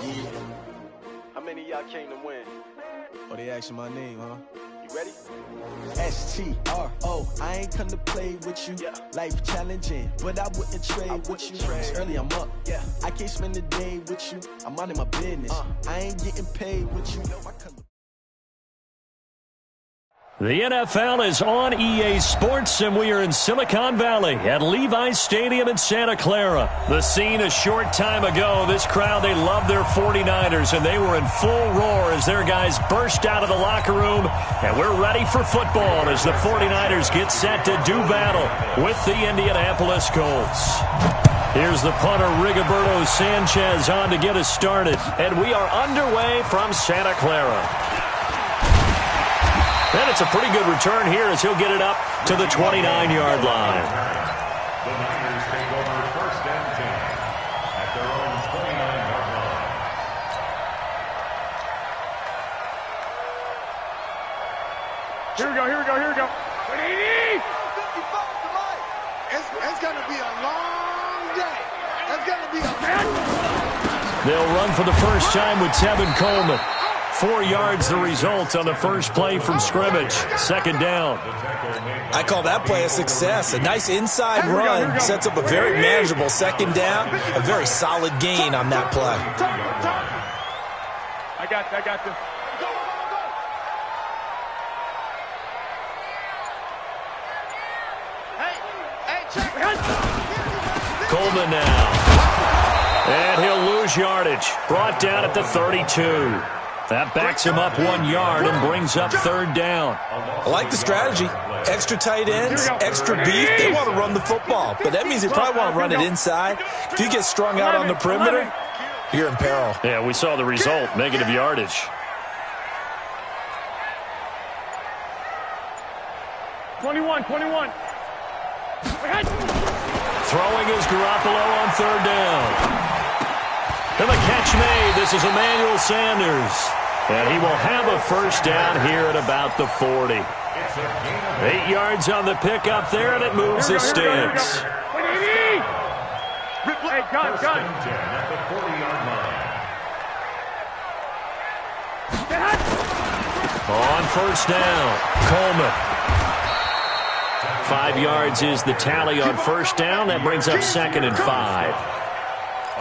Yeah. How many of y'all came to win? Oh, they asking my name, huh? You ready? STRO, I ain't come to play with you. Yeah. Life challenging, but I wouldn't trade with you. It's early, I'm up. Yeah. I can't spend the day with you. I'm minding my business. I ain't getting paid with you. I come to The NFL is on EA Sports, and we are in Silicon Valley at Levi's Stadium in Santa Clara. The scene a short time ago, this crowd, they love their 49ers, and they were in full roar as their guys burst out of the locker room, and we're ready for football as the 49ers get set to do battle with the Indianapolis Colts. Here's the punter, Rigoberto Sanchez, on to get us started, and we are underway from Santa Clara. And it's a pretty good return here as he'll get it up to the 29-yard line. The Niners take over first and 10 at their own 29-yard line. Here we go, here we go, here we go. It's going to be a long day. It's going to be a long day. They'll run for the first time with Tevin Coleman. 4 yards the result on the first play from scrimmage. Second down. I call that play a success. A nice inside run sets up a very manageable second down. A very solid gain on that play. I got this. Coleman now. And he'll lose yardage. Brought down at the 32. That backs him up 1 yard and brings up third down. I like the strategy. Extra tight ends, extra beef. They want to run the football, but that means they probably want to run it inside. If you get strung out on the perimeter, you're in peril. Yeah, we saw the result, negative yardage. Twenty-one. Throwing is Garoppolo on third down. And the catch made. This is Emmanuel Sanders. And he will have a first down here at about the 40. 8 yards on the pickup there, and it moves the sticks. Hey, gun. At the 40-yard line. On first down, Coleman. 5 yards is the tally on first down. That brings up 2nd and 5.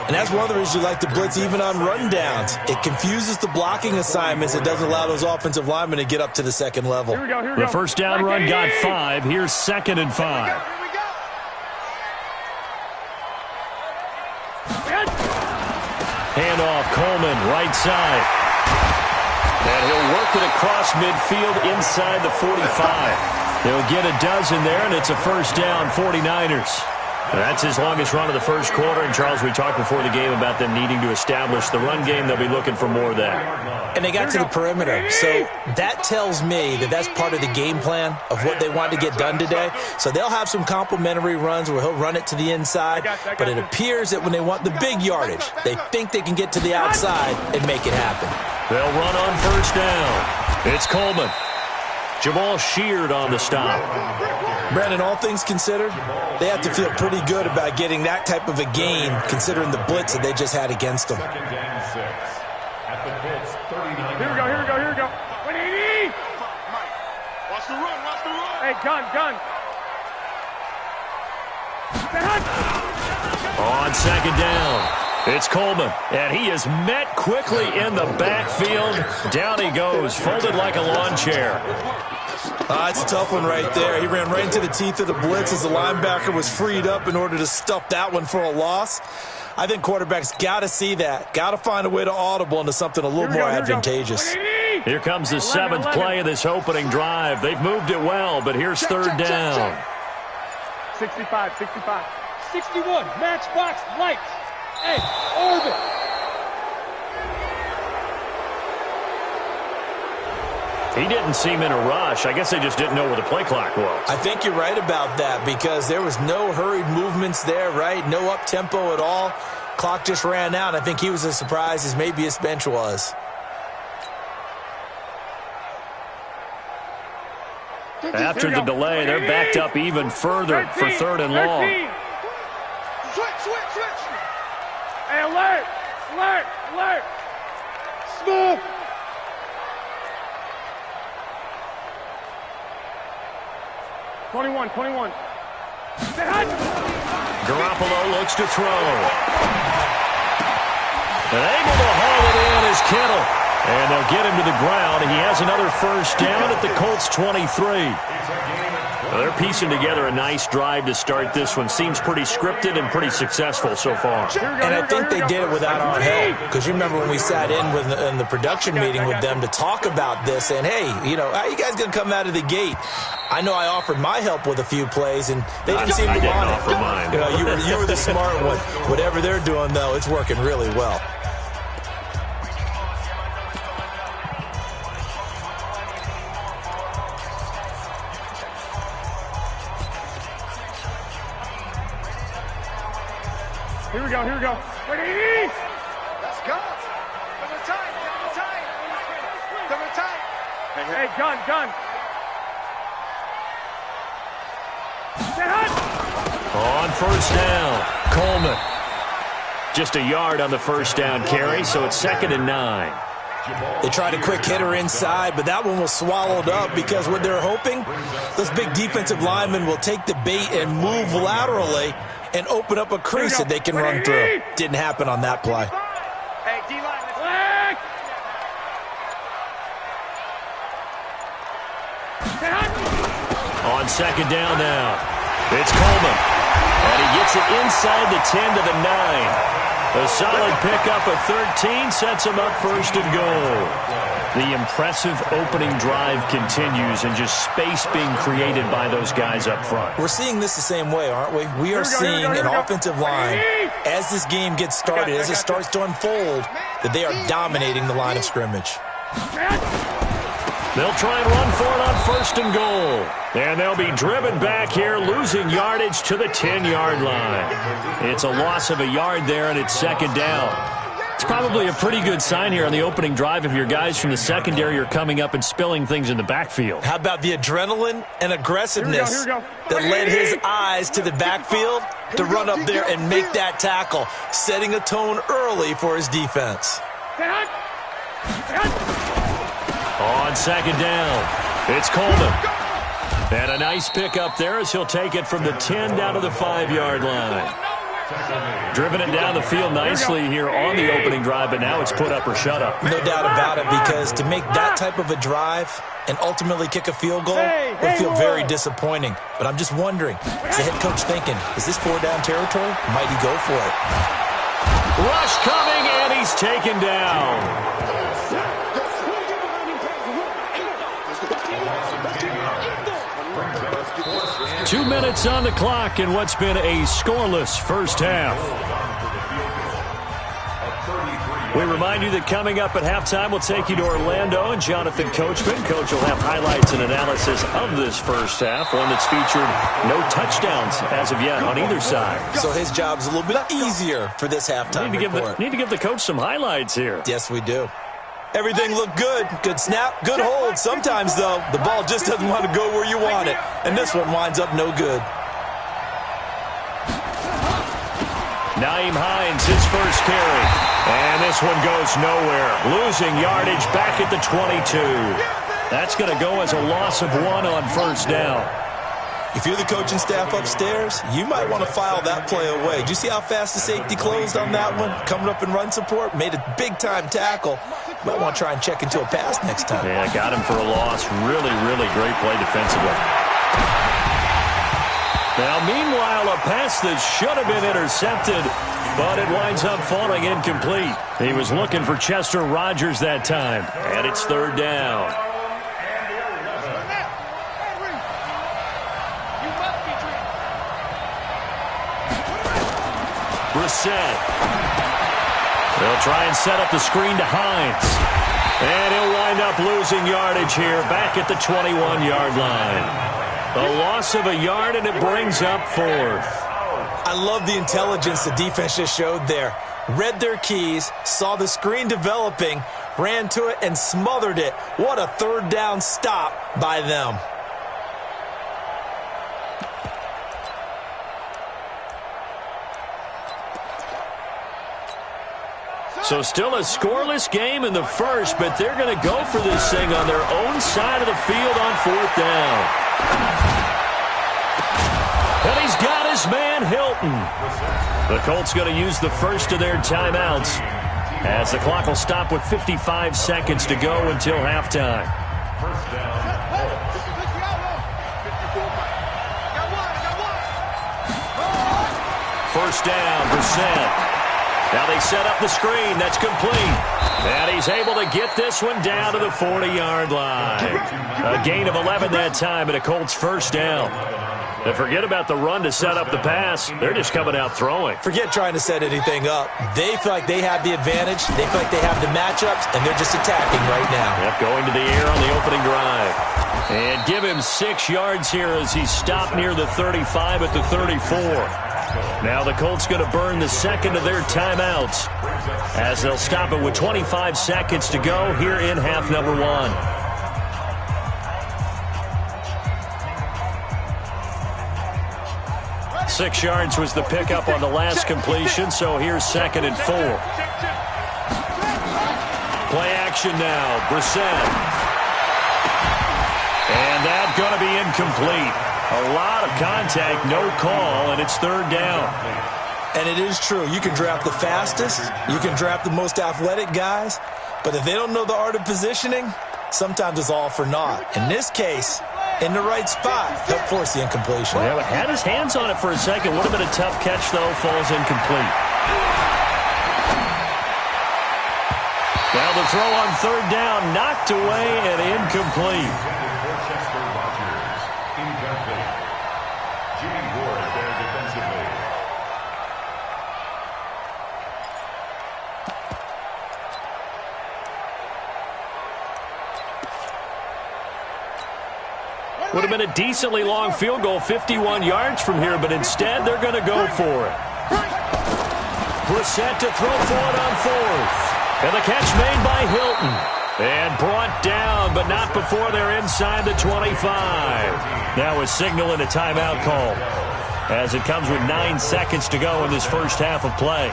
And that's one of the reasons you like to blitz even on rundowns. It confuses the blocking assignments. It doesn't allow those offensive linemen to get up to the second level. Here we go. The first down run got 5. Here's 2nd and 5. Handoff, Coleman, right side. And he'll work it across midfield inside the 45. They'll get a dozen there, and it's a first down, 49ers. That's his longest run of the first quarter. And, Charles, we talked before the game about them needing to establish the run game. They'll be looking for more of that. And they got to the perimeter. So that tells me that that's part of the game plan of what they want to get done today. So they'll have some complementary runs where he'll run it to the inside. But it appears that when they want the big yardage, they think they can get to the outside and make it happen. They'll run on first down. It's Coleman. Jamal Sheard on the stop. Brandon, all things considered, they have to feel pretty good about getting that type of a gain considering the blitz that they just had against them. Second and 6 at the Colts 39. Here we go. 180. Watch the run. Hey, gun. On second down, it's Coleman, and he is met quickly in the backfield. Down he goes, folded like a lawn chair. It's a tough one right there. He ran right into the teeth of the blitz as the linebacker was freed up in order to stuff that one for a loss. I think quarterbacks got to see that. Got to find a way to audible into something a little more advantageous. Here comes the 7th play of this opening drive. They've moved it well, but here's third down. 65. 61. Matchbox lights. Hey, orbit. He didn't seem in a rush. I guess they just didn't know where the play clock was. I think you're right about that because there was no hurried movements there, right? No up-tempo at all. Clock just ran out. I think he was as surprised as maybe his bench was. After the delay, they're backed up even further for 3rd and long. Switch. Hey, alert. Alert! Alert! Smooth! Twenty-one. Garoppolo looks to throw. And able to haul it in is Kittle. And they'll get him to the ground. He has another first down at the Colts 23. Well, they're piecing together a nice drive to start this one. Seems pretty scripted and pretty successful so far. And I think they did it without our help. Because you remember when we sat in the production meeting with them to talk about this. And, hey, you know, how are you guys going to come out of the gate? I know I offered my help with a few plays, and they didn't seem to want it. I didn't offer mine. You know, you were the smart one. Whatever they're doing, though, it's working really well. Here we go. Ready? Let's go. Double time. Hey, gun. On first down, Coleman. Just a yard on the first down carry, so it's 2nd and 9. They tried a quick hitter inside, but that one was swallowed up because what they're hoping, those big defensive linemen will take the bait and move laterally and open up a crease that they can run through. Didn't happen on that play. Hey, D-line. On 2nd down now, it's Coleman. And he gets it inside the 10 to the 9. A solid pickup of 13 sets him up 1st and goal. The impressive opening drive continues and just space being created by those guys up front. We're seeing this the same way, aren't we? We are seeing an offensive line, as this game gets started, as it starts to unfold, that they are dominating the line of scrimmage. They'll try and run for it on 1st and goal. And they'll be driven back here, losing yardage to the 10-yard line. It's a loss of a yard there, and it's 2nd down. It's probably a pretty good sign here on the opening drive if your guys from the secondary are coming up and spilling things in the backfield. How about the adrenaline and aggressiveness that led his eyes to the backfield to run up there and make that tackle, setting a tone early for his defense. On 2nd down, it's Coleman. And a nice pickup there as he'll take it from the 10 down to the 5-yard line. Driven it down the field nicely here on the opening drive, but now it's put up or shut up. No doubt about it, because to make that type of a drive and ultimately kick a field goal would feel very disappointing. But I'm just wondering, is the head coach thinking, is this 4-down territory? Might he go for it? Rush coming, and he's taken down. 2 minutes on the clock in what's been a scoreless first half. We remind you that coming up at halftime, we'll take you to Orlando and Jonathan Coachman. Coach will have highlights and analysis of this first half, one that's featured no touchdowns as of yet on either side. So his job's a little bit easier for this halftime report. Need to give the coach some highlights here. Yes, we do. Everything looked good. Good snap, good hold. Sometimes, though, the ball just doesn't want to go where you want it. And this one winds up no good. Nyheim Hines, his first carry. And this one goes nowhere. Losing yardage back at the 22. That's going to go as a loss of 1 on first down. If you're the coaching staff upstairs, you might want to file that play away. Do you see how fast the safety closed on that one? Coming up in run support, made a big-time tackle. Might want to try and check into a pass next time. Yeah, got him for a loss. Really, really great play defensively. Now, meanwhile, a pass that should have been intercepted, but it winds up falling incomplete. He was looking for Chester Rogers that time, and it's 3rd down. Brissett. They'll try and set up the screen to Hines. And he'll wind up losing yardage here back at the 21-yard line. A loss of a yard, and it brings up 4th. I love the intelligence the defense just showed there. Read their keys, saw the screen developing, ran to it, and smothered it. What a 3rd down stop by them. So still a scoreless game in the first, but they're going to go for this thing on their own side of the field on 4th down. And he's got his man Hilton. The Colts going to use the first of their timeouts as the clock will stop with 55 seconds to go until halftime. First down, Brissett. Now they set up the screen. That's complete. And he's able to get this one down to the 40-yard line. A gain of 11 that time and a Colts first down. And forget about the run to set up the pass. They're just coming out throwing. Forget trying to set anything up. They feel like they have the advantage. They feel like they have the matchups, and they're just attacking right now. Yep, going to the air on the opening drive. And give him 6 yards here as he stopped near the 35 at the 34. Now the Colts going to burn the second of their timeouts as they'll stop it with 25 seconds to go here in half number 1. 6 yards was the pickup on the last completion, so here's 2nd and 4. Play action now, Brissett. And that's going to be incomplete. A lot of contact, no call, and it's 3rd down. And it is true. You can draft the fastest. You can draft the most athletic guys. But if they don't know the art of positioning, sometimes it's all for naught. In this case, in the right spot, help force the incompletion. Well, had his hands on it for a second. Would have been a tough catch, though. Falls incomplete. Now the throw on 3rd down, knocked away and incomplete. Would have been a decently long field goal, 51 yards from here, but instead they're going to go for it. Brissett to throw for it on 4th. And the catch made by Hilton. And brought down, but not before they're inside the 25. Now a signal and a timeout call as it comes with 9 seconds to go in this first half of play.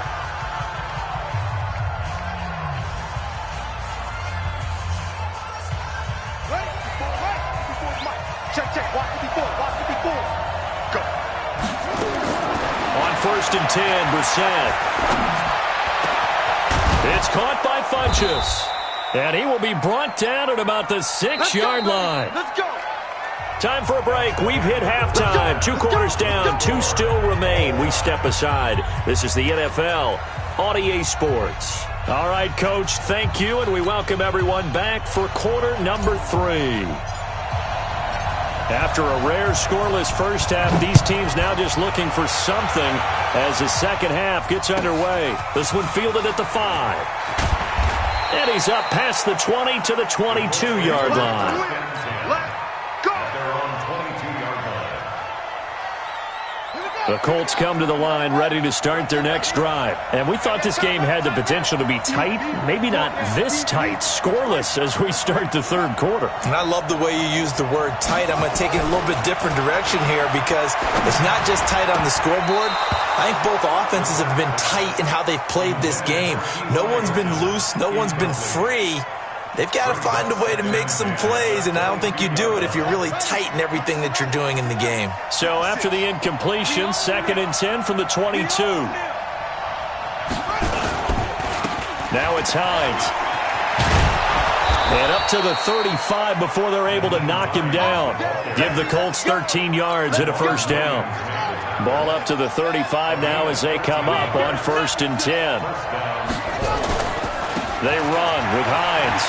On 1st and 10, Brissett. It's caught by Funchess. And he will be brought down at about the 6-yard line. Let's go. Time for a break. We've hit halftime. 2 quarters down. 2 still remain. We step aside. This is the NFL on EA Sports. All right, Coach, thank you, and we welcome everyone back for quarter number 3. After a rare scoreless first half, these teams now just looking for something as the second half gets underway. This one fielded at the 5. And he's up past the 20 to the 22-yard line. The Colts come to the line ready to start their next drive. And we thought this game had the potential to be tight, maybe not this tight, scoreless as we start the 3rd quarter. And I love the way you use the word tight. I'm going to take it a little bit different direction here because it's not just tight on the scoreboard. I think both offenses have been tight in how they've played this game. No one's been loose. No one's been free. They've got to find a way to make some plays, and I don't think you do it if you're really tight in everything that you're doing in the game. So after the incompletion, 2nd and 10 from the 22. Now it's Hines. And up to the 35 before they're able to knock him down. Give the Colts 13 yards and a first down. Ball up to the 35 now as they come up on 1st and 10. They run with Hines.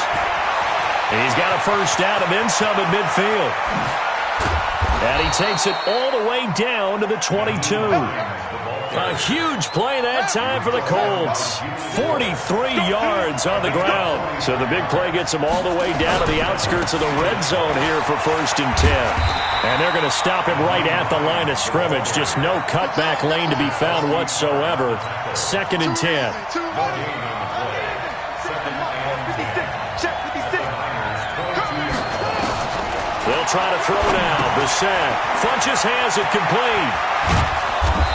He's got a first down and then some at midfield. And he takes it all the way down to the 22. A huge play that time for the Colts. 43 yards on the ground. So the big play gets them all the way down to the outskirts of the red zone here for 1st and 10. And they're going to stop him right at the line of scrimmage. Just no cutback lane to be found whatsoever. 2nd and 10. They'll try to throw now. Brissett. Funchess has it complete.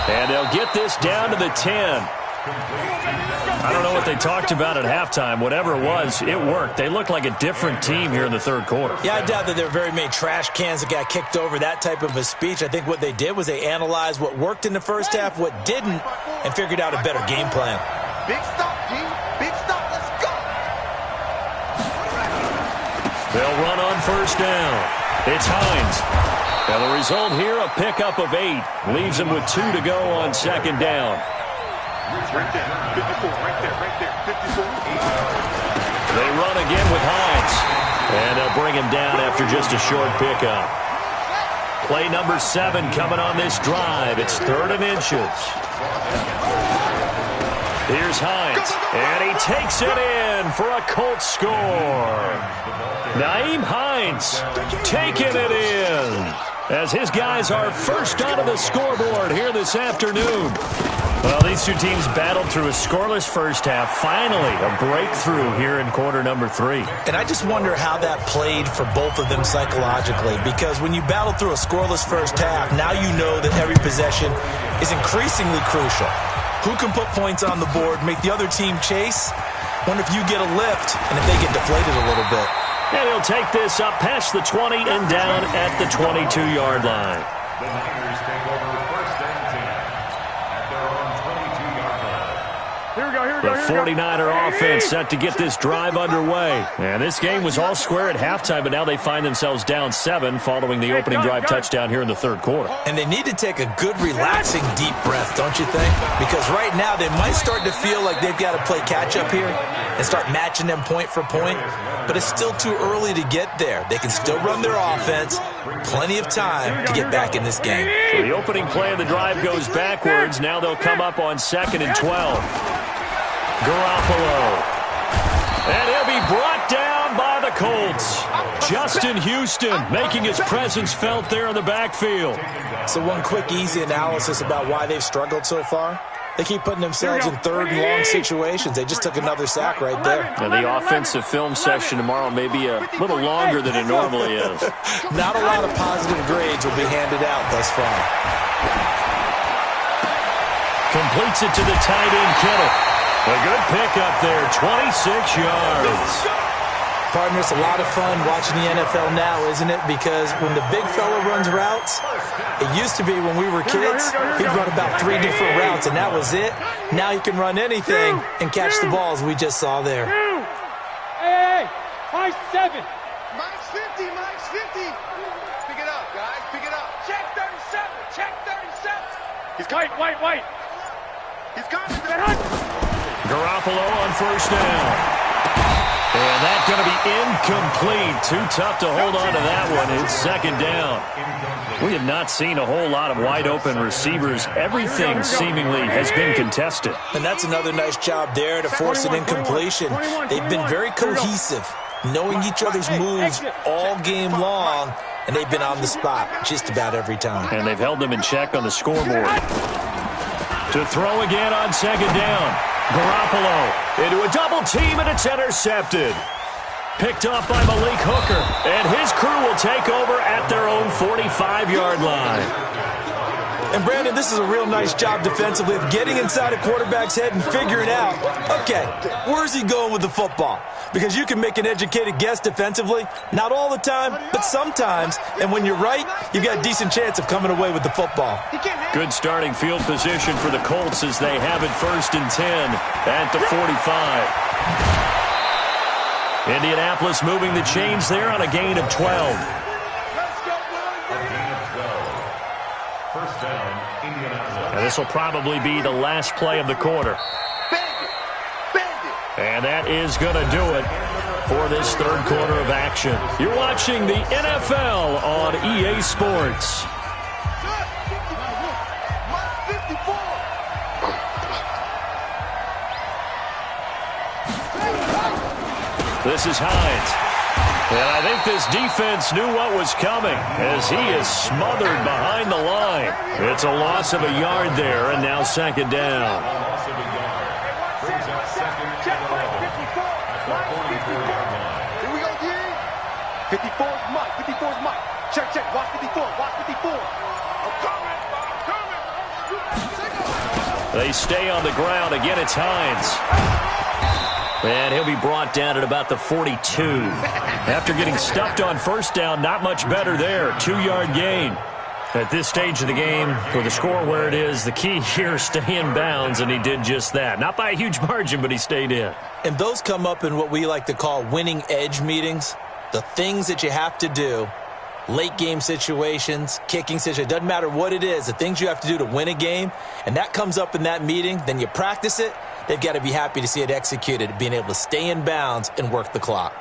And they'll get this down to the 10. I don't know what they talked about at halftime. Whatever it was, it worked. They looked like a different team here in the third quarter. Yeah, I doubt that there were very many trash cans that got kicked over, that type of a speech. I think what they did was they analyzed what worked in the first half, what didn't, and figured out a better game plan. Big stop, G. Big stop. Let's go. They'll run on first down. It's Hines. And the result here, a pickup of 8. Leaves them with 2 to go on second down. Right there. 54. Right there. 54. They run again with Hines. And they'll bring him down after just a short pickup. Play number 7 coming on this drive. It's 3rd and inches. Here's Hines. And he takes it in for a Colts score. Nyheim Hines taking it in as his guys are first onto the scoreboard here this afternoon. Well, these two teams battled through a scoreless first half. Finally, a breakthrough here in quarter number 3. And I just wonder how that played for both of them psychologically, because when you battle through a scoreless first half, now you know that every possession is increasingly crucial. Who can put points on the board, make the other team chase? Wonder if you get a lift and if they get deflated a little bit. And he'll take this up past the 20 and down at the 22-yard line. The Niners take over first and 10 at their own 22-yard line. Here we go. The 49er offense set to get this drive underway. And this game was all square at halftime, but now they find themselves down 7 following the opening drive touchdown here in the third quarter. And they need to take a good, relaxing, deep breath, don't you think? Because right now they might start to feel like they've got to play catch-up here and start matching them point for point. But it's still too early to get there. They can still run their offense. Plenty of time to get back in this game. So the opening play of the drive goes backwards. Now they'll come up on 2nd and 12. Garoppolo. And he'll be brought down by the Colts. Justin Houston making his presence felt there in the backfield. So one quick, easy analysis about why they've struggled so far. They keep putting themselves in 3rd and long situations. They just took another sack right there. And the offensive film session tomorrow may be a little longer than it normally is. Not a lot of positive grades will be handed out thus far. Completes it to the tight end, Kittle. A good pickup there, 26 yards. Partner, it's a lot of fun watching the NFL now, isn't it? Because when the big fella runs routes, it used to be when we were kids, he'd run about 3 different routes, and that was it. Now he can run anything and catch the balls we just saw there. Hey, Mike's 7. Mike's 50. Mike's 50. Pick it up, guys. Pick it up. Check 37. Check 37. He's white. He's coming. Garoppolo on first down. And that's going to be incomplete. Too tough to hold on to that one. It's 2nd down. We have not seen a whole lot of wide-open receivers. Everything seemingly has been contested. And that's another nice job there to force an incompletion. They've been very cohesive, knowing each other's moves all game long, and they've been on the spot just about every time. And they've held them in check on the scoreboard. To throw again on 2nd down. Garoppolo into a double team, and it's intercepted. Picked off by Malik Hooker, and his crew will take over at their own 45-yard line. And, Brandon, this is a real nice job defensively of getting inside a quarterback's head and figuring out, okay, where's he going with the football? Because you can make an educated guess defensively, not all the time, but sometimes. And when you're right, you've got a decent chance of coming away with the football. Good starting field position for the Colts as they have it 1st and 10 at the 45. Indianapolis moving the chains there on a gain of 12. First down, Indianapolis. And this will probably be the last play of the quarter. And that is going to do it for this third quarter of action. You're watching the NFL on EA Sports. This is Hines. And I think this defense knew what was coming as he is smothered behind the line. It's a loss of a yard there, and now 2nd down. Loss of a yard. Brings up 2nd and 11 at the 44-yard line. Here we go, D. 54 is Mike. 54 is Mike. Check. Watch 54. Watch 54. I'm coming. They stay on the ground. Again, it's Hines. And he'll be brought down at about the 42. After getting stuffed on first down, not much better there. 2-yard gain. At this stage of the game, with the score where it is, the key here is stay in bounds, and he did just that. Not by a huge margin, but he stayed in. And those come up in what we like to call winning edge meetings. The things that you have to do, late game situations, kicking situations, doesn't matter what it is, the things you have to do to win a game, and that comes up in that meeting, then you practice it, they've got to be happy to see it executed, being able to stay in bounds and work the clock.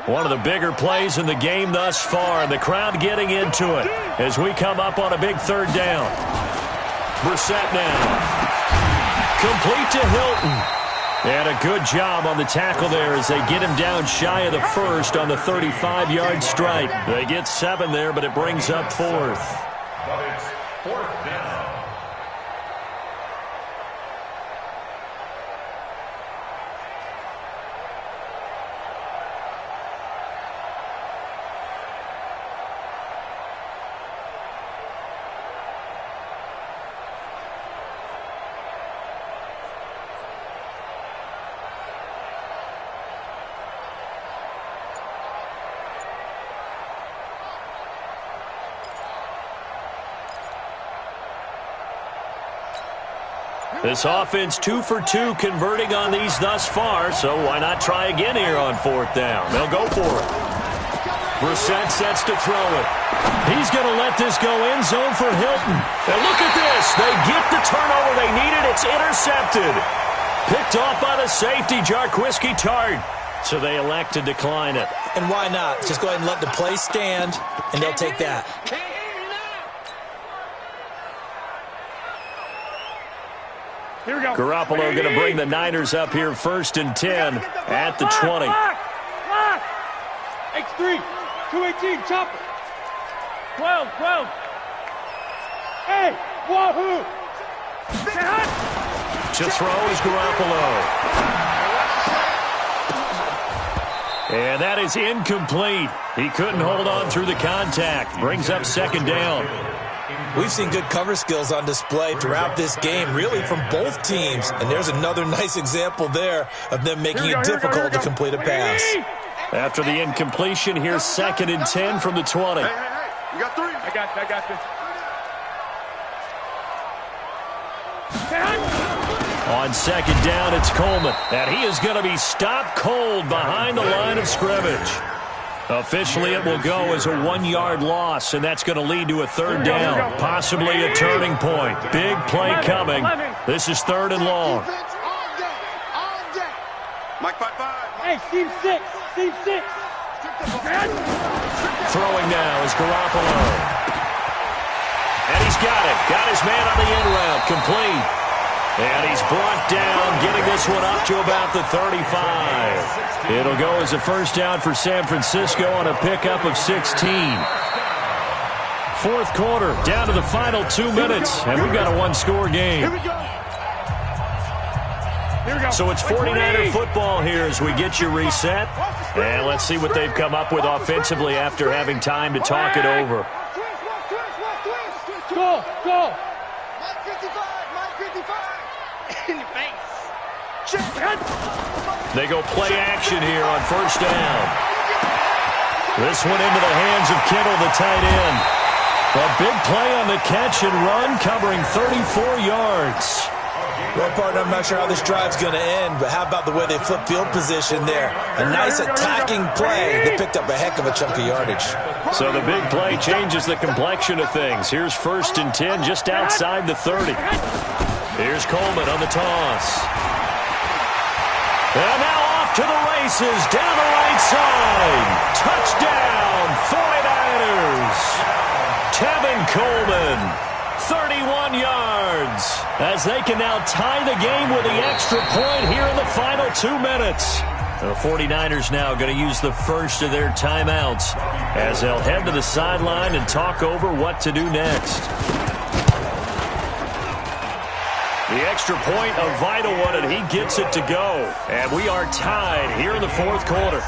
One of the bigger plays in the game thus far, and the crowd getting into it as we come up on a big third down. Brissett now. Complete to Hilton. And a good job on the tackle there as they get him down shy of the first on the 35-yard stripe. They get 7 there, but it brings up 4th. But it's 4th down. This offense 2 for 2 converting on these thus far, so why not try again here on 4th down? They'll go for it. Brissett sets to throw it. He's going to let this go end zone for Hilton. And look at this. They get the turnover they needed. It's intercepted. Picked off by the safety, Jarquiski Tart. So they elect to decline it. And why not? Just go ahead and let the play stand, and they'll take that. Here we go. Garoppolo going to bring the Niners up here 1st and 10 at the 20. X3, 218, chopper. 12. Hey, wahoo. To throw is Garoppolo. And that is incomplete. He couldn't hold on through the contact. Brings up 2nd down. We've seen good cover skills on display throughout this game, really from both teams. And there's another nice example there of them making it difficult to complete a pass. After the incompletion, here's 2nd and 10 from the 20. Hey, you got 3. I got this. On 2nd down, it's Coleman. And he is going to be stopped cold behind the line of scrimmage. Officially, it will go as a 1-yard loss, and that's going to lead to a 3rd down, possibly a turning point. Big play coming. This is 3rd and long. Mike 5-5. Hey, seam 6. Throwing now is Garoppolo. And he's got it. Got his man on the in route. Complete. And he's brought down, getting this one up to about the 35. It'll go as a 1st down for San Francisco on a pickup of 16. 4th quarter, down to the final 2 minutes, and we've got a 1-score game. Here we go. So it's 49er football here as we get you reset. And let's see what they've come up with offensively after having time to talk it over. Go. Mike 55. In your face. They go play action here on 1st down. This one into the hands of Kittle, the tight end. A big play on the catch and run, covering 34 yards. Well, partner, I'm not sure how this drive's going to end, but how about the way they flip field position there? A nice attacking play that picked up a heck of a chunk of yardage. So the big play changes the complexion of things. Here's 1st and 10 just outside the 30. Here's Coleman on the toss. And now off to the races, down the right side. Touchdown, 49ers. Tevin Coleman, 31 yards. As they can now tie the game with the extra point here in the final 2 minutes. The 49ers now going to use the first of their timeouts as they'll head to the sideline and talk over what to do next. The extra point, a vital one, and he gets it to go. And we are tied here in the 4th quarter.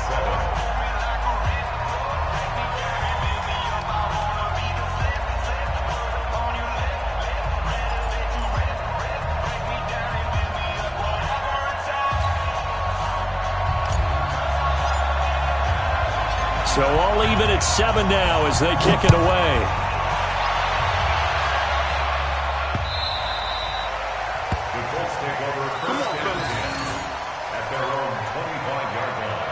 So all even at 7 now as they kick it away. The Colts take over first and 10 at their own 25-yard line.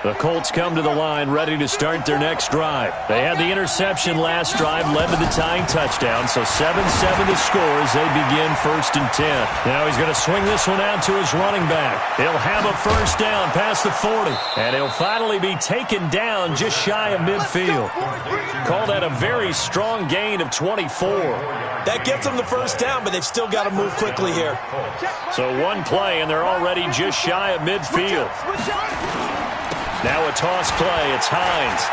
The Colts come to the line ready to start their next drive. They had the interception last drive, led to the tying touchdown, so 7-7 to score as they begin 1st and 10. Now he's going to swing this one out to his running back. He'll have a first down past the 40, and he'll finally be taken down just shy of midfield. Call that a very strong gain of 24. That gets them the first down, but they've still got to move quickly here. So one play, and they're already just shy of midfield. Now a toss play. It's Hines.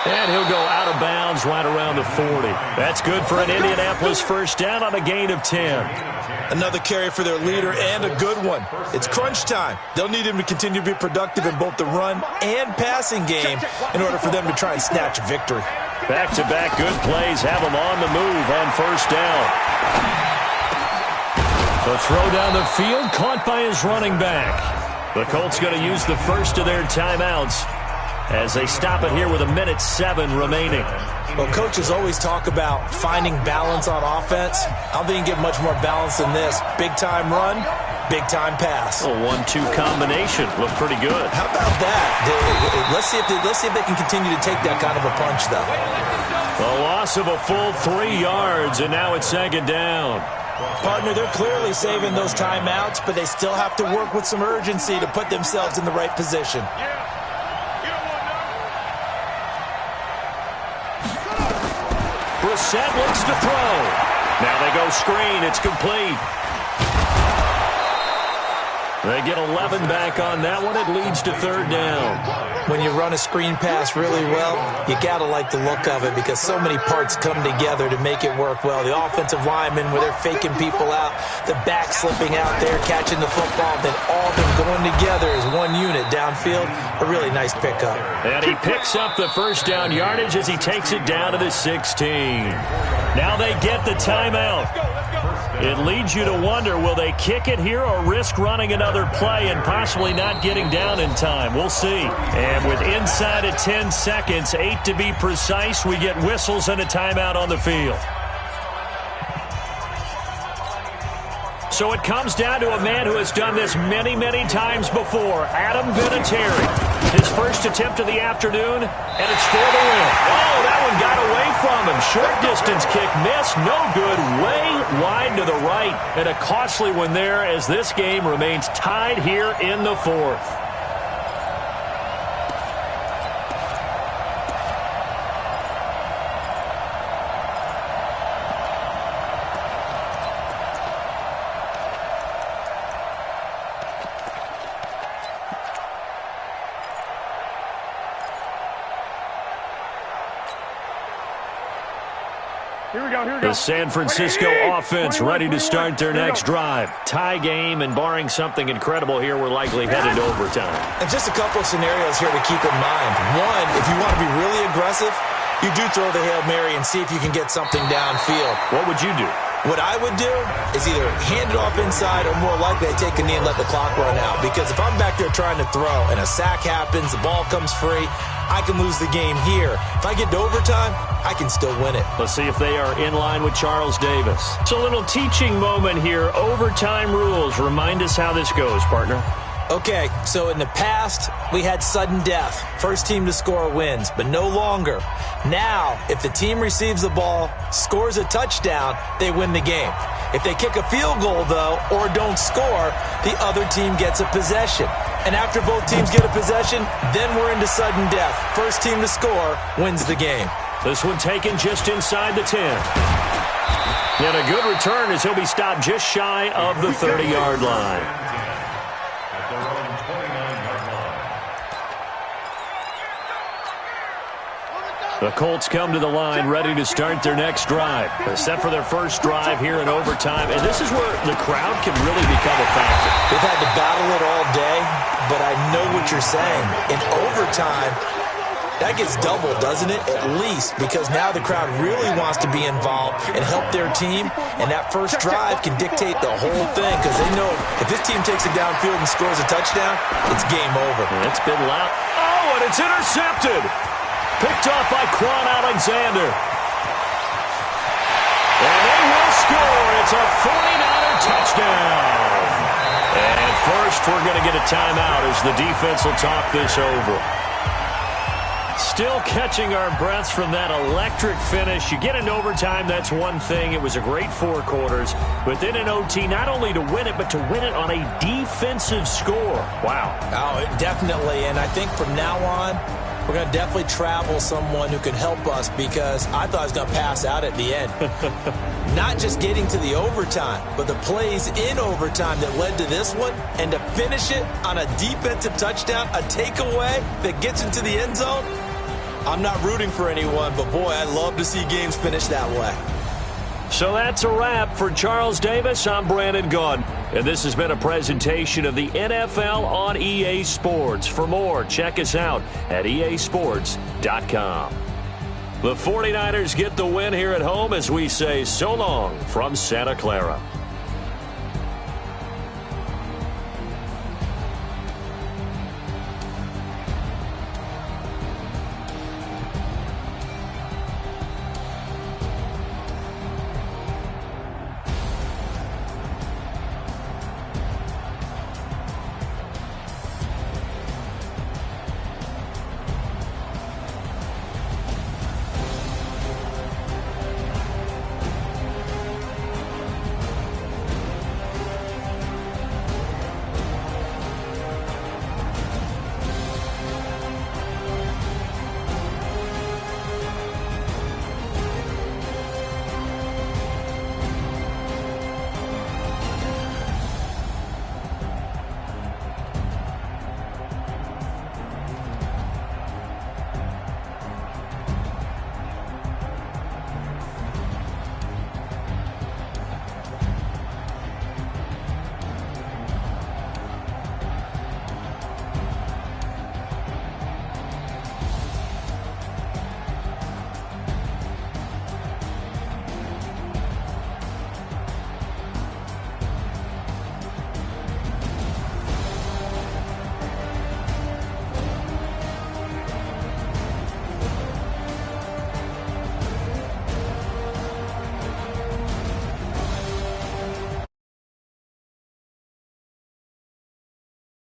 And he'll go out of bounds right around the 40. That's good for an Indianapolis first down on a gain of 10. Another carry for their leader and a good one. It's crunch time. They'll need him to continue to be productive in both the run and passing game in order for them to try and snatch a victory. Back-to-back good plays have them on the move on first down. The throw down the field caught by his running back. The Colts going to use the first of their timeouts as they stop it here with 1:07 remaining. Well, coaches always talk about finding balance on offense. I don't think you can get much more balance than this. Big-time run, big-time pass. A 1-2 combination. Looked pretty good. How about that? Let's see if they can continue to take that kind of a punch, though. A loss of a full 3 yards, and now it's 2nd down. Partner, they're clearly saving those timeouts, but they still have to work with some urgency to put themselves in the right position. Brissett looks to throw. Now they go screen. It's complete. They get 11 back on that one. It leads to 3rd down. When you run a screen pass really well, you got to like the look of it because so many parts come together to make it work well. The offensive linemen, where they're faking people out, the back slipping out there, catching the football, then all of them going together as one unit downfield. A really nice pickup. And he picks up the first down yardage as he takes it down to the 16. Now they get the timeout. It leads you to wonder, will they kick it here or risk running another play and possibly not getting down in time? We'll see. And with inside of 10 seconds, 8 to be precise, we get whistles and a timeout on the field. So it comes down to a man who has done this many, many times before, Adam Vinatieri. His first attempt of the afternoon, and it's for the win. Oh, that one got away from him. Short distance kick missed, no good, way wide to the right. And a costly one there as this game remains tied here in the 4th. The San Francisco offense ready to start their next drive. Tie game, and barring something incredible here, we're likely headed to overtime. And just a couple of scenarios here to keep in mind. One, if you want to be really aggressive, you do throw the Hail Mary and see if you can get something downfield. What would you do? What I would do is either hand it off inside or more likely I take a knee and let the clock run out. Because if I'm back there trying to throw and a sack happens, the ball comes free, I can lose the game here. If I get to overtime, I can still win it. Let's see if they are in line with Charles Davis. It's a little teaching moment here. Overtime rules. Remind us how this goes, partner. Okay, so in the past, we had sudden death. First team to score wins, but no longer. Now, if the team receives the ball, scores a touchdown, they win the game. If they kick a field goal, though, or don't score, the other team gets a possession. And after both teams get a possession, then we're into sudden death. First team to score wins the game. This one taken just inside the 10. And a good return as he'll be stopped just shy of the 30-yard line. At their own 29-yard line. The Colts come to the line ready to start their next drive. They're set for their first drive here in overtime, and this is where the crowd can really become a factor. They've had to battle it all day, but I know what you're saying. In overtime, that gets doubled, doesn't it? At least, because now the crowd really wants to be involved and help their team, and that first drive can dictate the whole thing because they know if this team takes it downfield and scores a touchdown, it's game over. It's been loud. Oh, and it's intercepted. Picked off by Quan Alexander. And they will score. It's a 49er touchdown. And first, we're going to get a timeout as the defense will talk this over. Still catching our breaths from that electric finish. You get into overtime, that's one thing. It was a great 4 quarters. But then in OT, not only to win it, but to win it on a defensive score. Wow. Oh, definitely. And I think from now on, we're going to definitely travel someone who can help us because I thought I was going to pass out at the end. Not just getting to the overtime, but the plays in overtime that led to this one, and to finish it on a defensive touchdown, a takeaway that gets into the end zone. I'm not rooting for anyone, but boy, I love to see games finish that way. So that's a wrap for Charles Davis. I'm Brandon Gaudin, and this has been a presentation of the NFL on EA Sports. For more, check us out at easports.com. The 49ers get the win here at home as we say so long from Santa Clara.